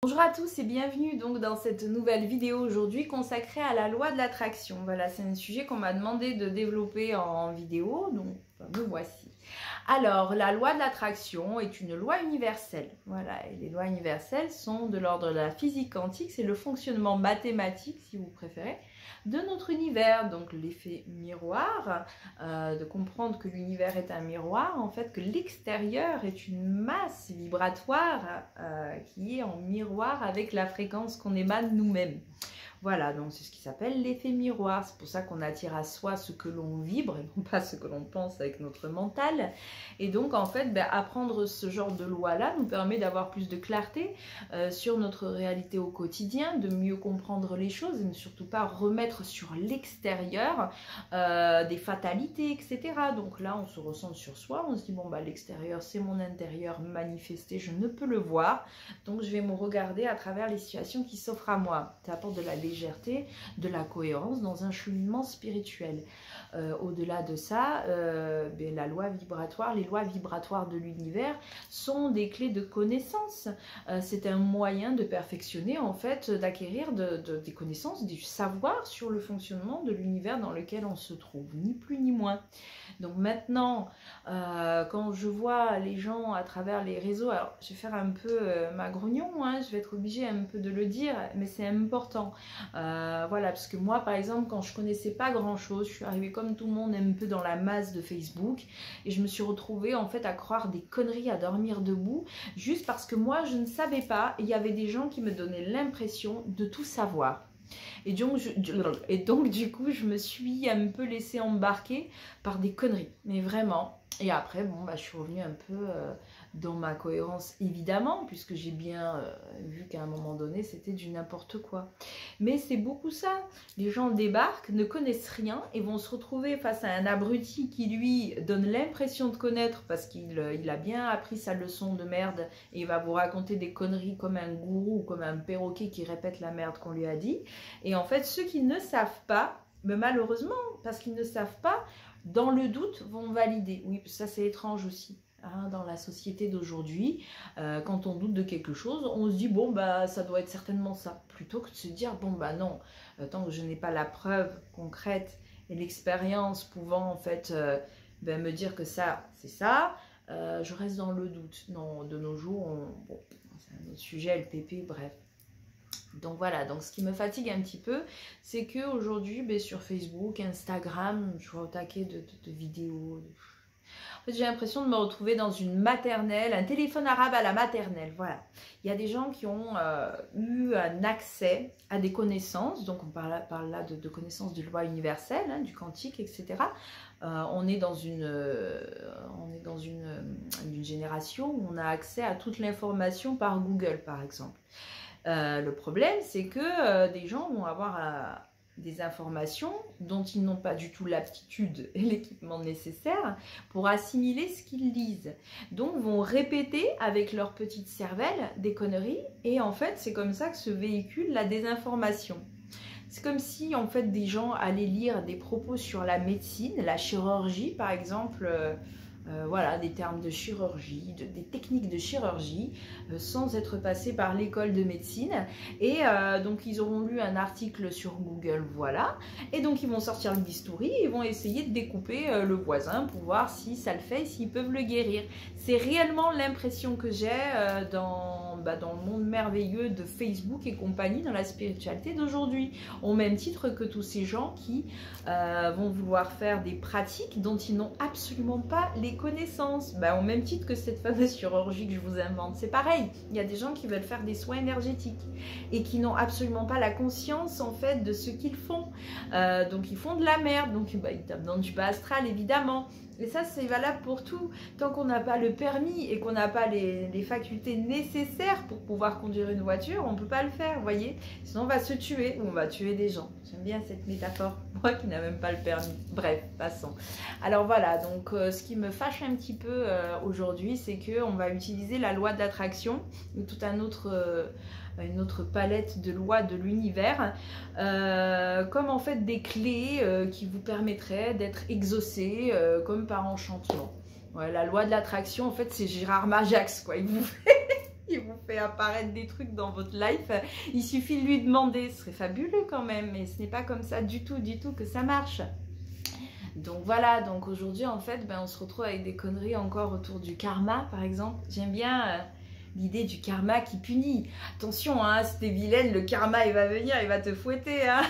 Bonjour à tous et bienvenue donc dans cette nouvelle vidéo aujourd'hui consacrée à la loi de l'attraction. Voilà, c'est un sujet qu'on m'a demandé de développer en vidéo, donc me voici. Alors, la loi de l'attraction est une loi universelle. Voilà, et les lois universelles sont de l'ordre de la physique quantique, c'est le fonctionnement mathématique, si vous préférez, de notre univers. Donc l'effet miroir, de comprendre que l'univers est un miroir, en fait que l'extérieur est une masse vibratoire qui est en miroir avec la fréquence qu'on émane nous-mêmes. Voilà, donc c'est ce qui s'appelle l'effet miroir. C'est pour ça qu'on attire à soi ce que l'on vibre et non pas ce que l'on pense avec notre mental. Et donc, en fait, apprendre ce genre de loi-là nous permet d'avoir plus de clarté sur notre réalité au quotidien, de mieux comprendre les choses et ne surtout pas remettre sur l'extérieur des fatalités, etc. Donc là, on se ressent sur soi, on se dit, bon, l'extérieur, c'est mon intérieur manifesté, je ne peux le voir. Donc, je vais me regarder à travers les situations qui s'offrent à moi. Ça apporte de la légèreté, de la cohérence dans un cheminement spirituel. Au-delà de ça, la loi vibratoire, les lois vibratoires de l'univers sont des clés de connaissance. C'est un moyen de perfectionner, en fait, d'acquérir des connaissances, du savoir sur le fonctionnement de l'univers dans lequel on se trouve, ni plus ni moins. Donc maintenant, quand je vois les gens à travers les réseaux, alors je vais faire un peu ma grognon, hein, je vais être obligée un peu de le dire, mais c'est important. Voilà, parce que moi, par exemple, quand je connaissais pas grand-chose, je suis arrivée comme tout le monde un peu dans la masse de Facebook et je me suis retrouvée en fait à croire des conneries, à dormir debout, juste parce que moi, je ne savais pas, et il y avait des gens qui me donnaient l'impression de tout savoir. Et donc, du coup, je me suis un peu laissée embarquer par des conneries, mais vraiment. Et après, bon, je suis revenue un peu dans ma cohérence, évidemment, puisque j'ai bien vu qu'à un moment donné, c'était du n'importe quoi. Mais c'est beaucoup ça. Les gens débarquent, ne connaissent rien et vont se retrouver face à un abruti qui, lui, donne l'impression de connaître parce qu'il a bien appris sa leçon de merde et il va vous raconter des conneries comme un gourou ou comme un perroquet qui répète la merde qu'on lui a dit. Et en fait, ceux qui ne savent pas, mais malheureusement, parce qu'ils ne savent pas, dans le doute, vont valider. Oui, ça c'est étrange aussi. Hein, dans la société d'aujourd'hui, quand on doute de quelque chose, on se dit, bon, ça doit être certainement ça. Plutôt que de se dire, bon, non, tant que je n'ai pas la preuve concrète et l'expérience pouvant, en fait, me dire que ça, c'est ça, je reste dans le doute. Non, de nos jours, bon, c'est un autre sujet, LPP, bref. Donc voilà, donc ce qui me fatigue un petit peu, c'est qu'aujourd'hui, sur Facebook, Instagram, je vois au taquet de vidéos. En fait, j'ai l'impression de me retrouver dans une maternelle, un téléphone arabe à la maternelle, voilà. Il y a des gens qui ont eu un accès à des connaissances, donc on parle là de connaissances de loi universelle, hein, du quantique, etc. On est dans une génération où on a accès à toute l'information par Google, par exemple. Le problème, c'est que des gens vont avoir des informations dont ils n'ont pas du tout l'aptitude et l'équipement nécessaire pour assimiler ce qu'ils lisent. Donc, vont répéter avec leur petite cervelle des conneries et en fait, c'est comme ça que se véhicule la désinformation. C'est comme si, en fait, des gens allaient lire des propos sur la médecine, la chirurgie, par exemple... voilà, des termes de chirurgie, des techniques de chirurgie, sans être passés par l'école de médecine. Et donc, ils auront lu un article sur Google, voilà. Et donc, ils vont sortir le bistouri et vont essayer de découper le voisin pour voir si ça le fait et s'ils peuvent le guérir. C'est réellement l'impression que j'ai dans le monde merveilleux de Facebook et compagnie, dans la spiritualité d'aujourd'hui. Au même titre que tous ces gens qui vont vouloir faire des pratiques dont ils n'ont absolument pas les connaissances. Au même titre que cette fameuse chirurgie que je vous invente, c'est pareil. Il y a des gens qui veulent faire des soins énergétiques et qui n'ont absolument pas la conscience en fait de ce qu'ils font. Donc ils font de la merde, donc ils tapent dans du bas astral évidemment. Et ça, c'est valable pour tout. Tant qu'on n'a pas le permis et qu'on n'a pas les facultés nécessaires pour pouvoir conduire une voiture, on ne peut pas le faire, vous voyez. Sinon, on va se tuer ou on va tuer des gens. J'aime bien cette métaphore. Moi qui n'ai même pas le permis. Bref, passons. Alors voilà, donc ce qui me fâche un petit peu aujourd'hui, c'est qu'on va utiliser la loi d'attraction ou tout un autre... une autre palette de lois de l'univers, comme en fait des clés qui vous permettraient d'être exaucés comme par enchantement. Ouais, la loi de l'attraction, en fait, c'est Gérard Majax, quoi. Il vous fait il vous fait apparaître des trucs dans votre life. Il suffit de lui demander, ce serait fabuleux quand même, mais ce n'est pas comme ça du tout que ça marche. Donc voilà, donc aujourd'hui en fait, on se retrouve avec des conneries encore autour du karma par exemple. J'aime bien l'idée du karma qui punit. Attention, hein, si t'es vilaine, le karma il va venir, il va te fouetter. Hein.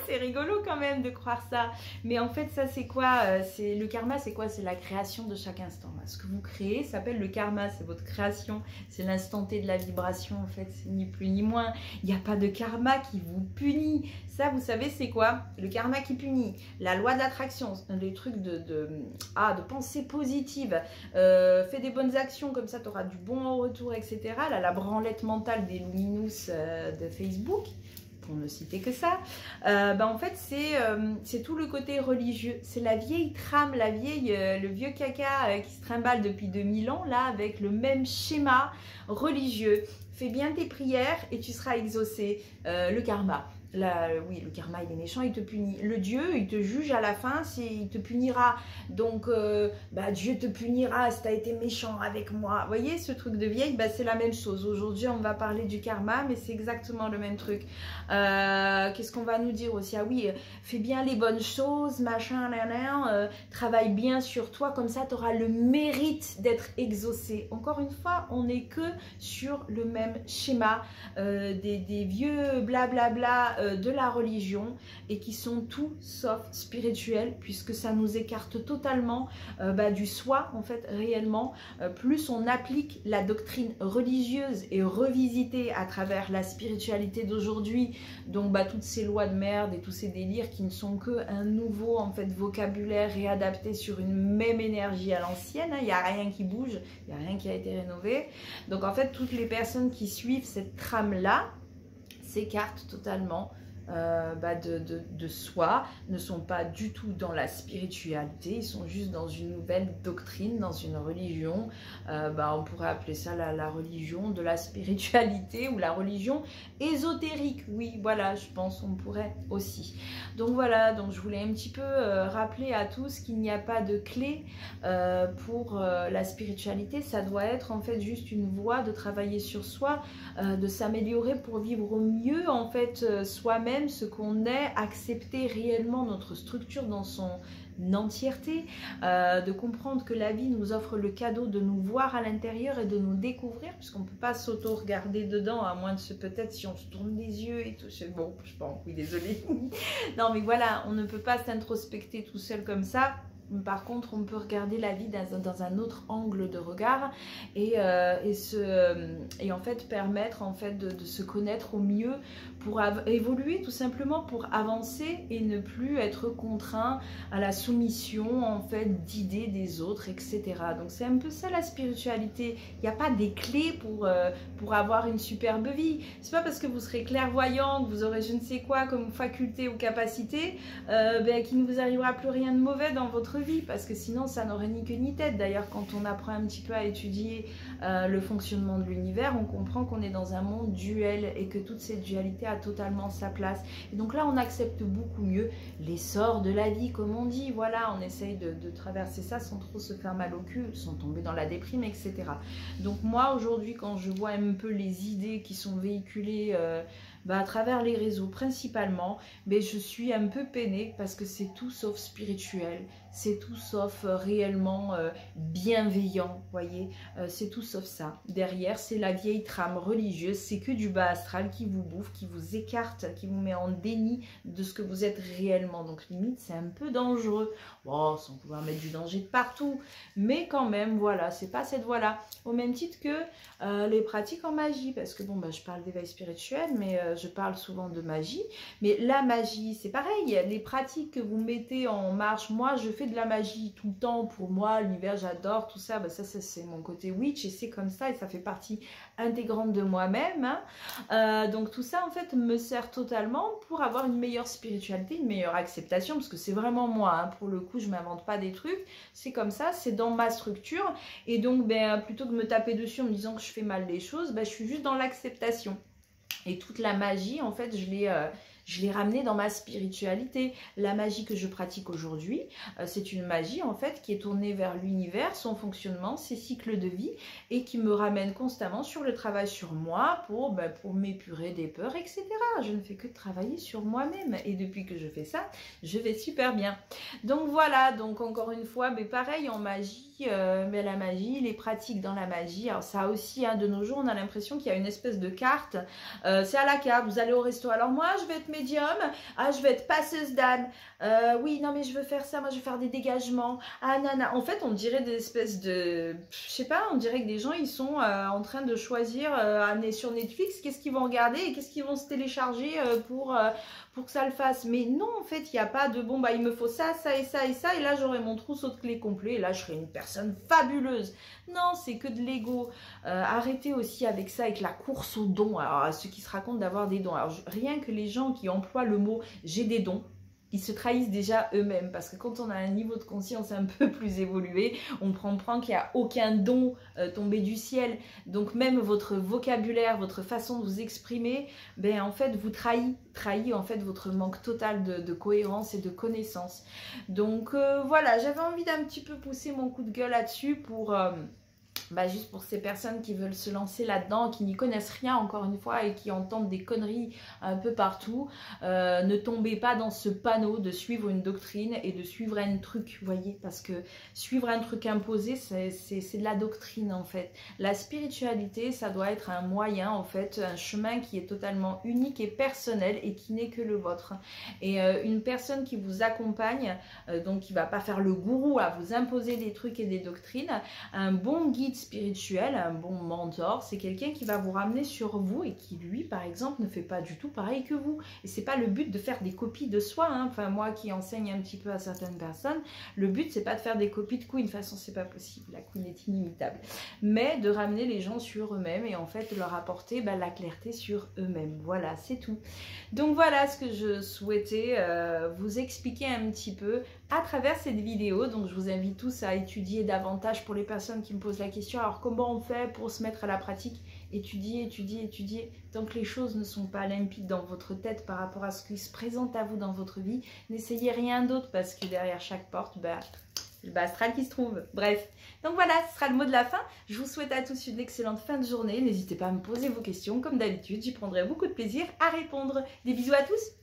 C'est rigolo quand même de croire ça. Mais en fait, ça c'est quoi? Le karma, c'est quoi? C'est la création de chaque instant. Ce que vous créez s'appelle le karma, c'est votre création. C'est l'instant T de la vibration en fait, c'est ni plus ni moins. Il n'y a pas de karma qui vous punit. Ça, vous savez, c'est quoi? Le karma qui punit. La loi de l'attraction, les trucs de pensée positive. Fais des bonnes actions, comme ça tu auras du bon en retour, etc. Là, la branlette mentale des luminous de Facebook, pour ne citer que ça, en fait c'est tout le côté religieux, c'est la vieille trame, le vieux caca qui se trimballe depuis 2000 ans là avec le même schéma religieux. Fais bien tes prières et tu seras exaucé. Le karma. Oui, le karma il est méchant, il te punit. Le Dieu, il te juge à la fin, il te punira. Donc, Dieu te punira si tu as été méchant avec moi. Vous voyez, ce truc de vieille, c'est la même chose. Aujourd'hui, on va parler du karma, mais c'est exactement le même truc. Qu'est-ce qu'on va nous dire aussi? Ah oui, fais bien les bonnes choses, machin, travaille bien sur toi, comme ça, tu auras le mérite d'être exaucé. Encore une fois, on n'est que sur le même schéma des vieux blablabla de la religion et qui sont tout sauf spirituels puisque ça nous écarte totalement du soi en fait réellement. Plus on applique la doctrine religieuse et revisitée à travers la spiritualité d'aujourd'hui, donc toutes ces lois de merde et tous ces délires qui ne sont que un nouveau en fait vocabulaire réadapté sur une même énergie à l'ancienne, il n'y a rien qui bouge, il n'y a rien qui a été rénové. Donc en fait toutes les personnes qui suivent cette trame là s'écartent totalement de soi, ne sont pas du tout dans la spiritualité, ils sont juste dans une nouvelle doctrine, dans une religion, on pourrait appeler ça la religion de la spiritualité ou la religion ésotérique, oui voilà, je pense on pourrait aussi. Donc voilà, donc je voulais un petit peu rappeler à tous qu'il n'y a pas de clé pour la spiritualité, ça doit être en fait juste une voie de travailler sur soi, de s'améliorer pour vivre au mieux en fait soi-même, ce qu'on est, accepter réellement notre structure dans son entièreté, de comprendre que la vie nous offre le cadeau de nous voir à l'intérieur et de nous découvrir, puisqu'on ne peut pas s'auto-regarder dedans, à moins de ce peut-être si on se tourne les yeux et tout, bon, je pense, oui, désolée. Non, mais voilà, on ne peut pas s'introspecter tout seul comme ça. Par contre, on peut regarder la vie dans un autre angle de regard et en fait permettre en fait de se connaître au mieux pour évoluer tout simplement, pour avancer et ne plus être contraint à la soumission en fait d'idées des autres, etc. Donc c'est un peu ça la spiritualité. Il n'y a pas des clés pour avoir une superbe vie. C'est pas parce que vous serez clairvoyant, que vous aurez je ne sais quoi comme faculté ou capacité, qu'il ne vous arrivera plus rien de mauvais dans votre vie, parce que sinon ça n'aurait ni queue ni tête. D'ailleurs, quand on apprend un petit peu à étudier le fonctionnement de l'univers, on comprend qu'on est dans un monde duel et que toute cette dualité a totalement sa place. Et donc là, on accepte beaucoup mieux l'essor de la vie, comme on dit. Voilà, on essaye de traverser ça sans trop se faire mal au cul, sans tomber dans la déprime, etc. Donc moi, aujourd'hui, quand je vois un peu les idées qui sont véhiculées à travers les réseaux principalement, mais je suis un peu peinée parce que c'est tout sauf spirituel, c'est tout sauf réellement bienveillant, voyez, c'est tout sauf ça. Derrière, c'est la vieille trame religieuse, c'est que du bas astral qui vous bouffe, qui vous écarte, qui vous met en déni de ce que vous êtes réellement. Donc limite, c'est un peu dangereux. Bon, sans pouvoir mettre du danger de partout, mais quand même, voilà, c'est pas cette voie-là. Au même titre que les pratiques en magie, parce que bon, je parle d'éveil spirituel, mais je parle souvent de magie. Mais la magie, c'est pareil, les pratiques que vous mettez en marche, moi, je fais de la magie tout le temps, pour moi, l'univers, j'adore tout ça, ça c'est mon côté witch, et c'est comme ça, et ça fait partie intégrante de moi-même, hein. Donc tout ça, en fait, me sert totalement pour avoir une meilleure spiritualité, une meilleure acceptation, parce que c'est vraiment moi, hein, pour le coup, je m'invente pas des trucs, c'est comme ça, c'est dans ma structure, et donc, plutôt que de me taper dessus en me disant que je fais mal les choses, je suis juste dans l'acceptation. Et toute la magie, en fait, je je l'ai ramené dans ma spiritualité. La magie que je pratique aujourd'hui, c'est une magie en fait qui est tournée vers l'univers, son fonctionnement, ses cycles de vie et qui me ramène constamment sur le travail sur moi pour m'épurer des peurs, etc. Je ne fais que travailler sur moi-même et depuis que je fais ça, je vais super bien. Donc voilà, donc encore une fois, mais pareil en magie, mais la magie, les pratiques dans la magie, alors ça aussi, hein, de nos jours, on a l'impression qu'il y a une espèce de carte, c'est à la carte, vous allez au resto, alors moi je vais être médium, ah je vais être passeuse d'âme, oui non mais je veux faire ça, moi je vais faire des dégagements, ah nana, en fait on dirait des espèces de, je sais pas, on dirait que des gens ils sont en train de choisir sur Netflix qu'est-ce qu'ils vont regarder et qu'est-ce qu'ils vont se télécharger pour que ça le fasse. Mais non, en fait, il n'y a pas de bon, bah il me faut ça, ça et ça et ça, et là j'aurai mon trousseau de clés complet, et là je serai une personne fabuleuse. Non, c'est que de l'ego. Arrêtez aussi avec ça, avec la course aux dons. Alors, à ceux qui se racontent d'avoir des dons. Alors, rien que les gens qui emploient le mot j'ai des dons, ils se trahissent déjà eux-mêmes parce que quand on a un niveau de conscience un peu plus évolué, on comprend qu'il n'y a aucun don tombé du ciel. Donc même votre vocabulaire, votre façon de vous exprimer, ben en fait vous trahit en fait votre manque total de cohérence et de connaissance. Donc voilà, j'avais envie d'un petit peu pousser mon coup de gueule là-dessus pour... juste pour ces personnes qui veulent se lancer là-dedans, qui n'y connaissent rien encore une fois et qui entendent des conneries un peu partout, ne tombez pas dans ce panneau de suivre une doctrine et de suivre un truc, vous voyez, parce que suivre un truc imposé, c'est de la doctrine en fait. La spiritualité, ça doit être un moyen en fait, un chemin qui est totalement unique et personnel et qui n'est que le vôtre. Et une personne qui vous accompagne, donc qui va pas faire le gourou à vous imposer des trucs et des doctrines, un bon guide spirituel, un bon mentor, c'est quelqu'un qui va vous ramener sur vous et qui lui par exemple ne fait pas du tout pareil que vous. Et c'est pas le but de faire des copies de soi, hein. Enfin moi qui enseigne un petit peu à certaines personnes, le but c'est pas de faire des copies de Queen, de toute façon c'est pas possible, la Queen est inimitable, mais de ramener les gens sur eux-mêmes et en fait leur apporter la clarté sur eux-mêmes. Voilà, c'est tout. Donc voilà ce que je souhaitais vous expliquer un petit peu à travers cette vidéo. Donc je vous invite tous à étudier davantage pour les personnes qui me posent la question, alors comment on fait pour se mettre à la pratique? Étudier, étudier, étudier. Tant que les choses ne sont pas limpides dans votre tête par rapport à ce qui se présente à vous dans votre vie, n'essayez rien d'autre parce que derrière chaque porte, le bas astral qui se trouve. Bref, donc voilà, ce sera le mot de la fin. Je vous souhaite à tous une excellente fin de journée. N'hésitez pas à me poser vos questions. Comme d'habitude, j'y prendrai beaucoup de plaisir à répondre. Des bisous à tous.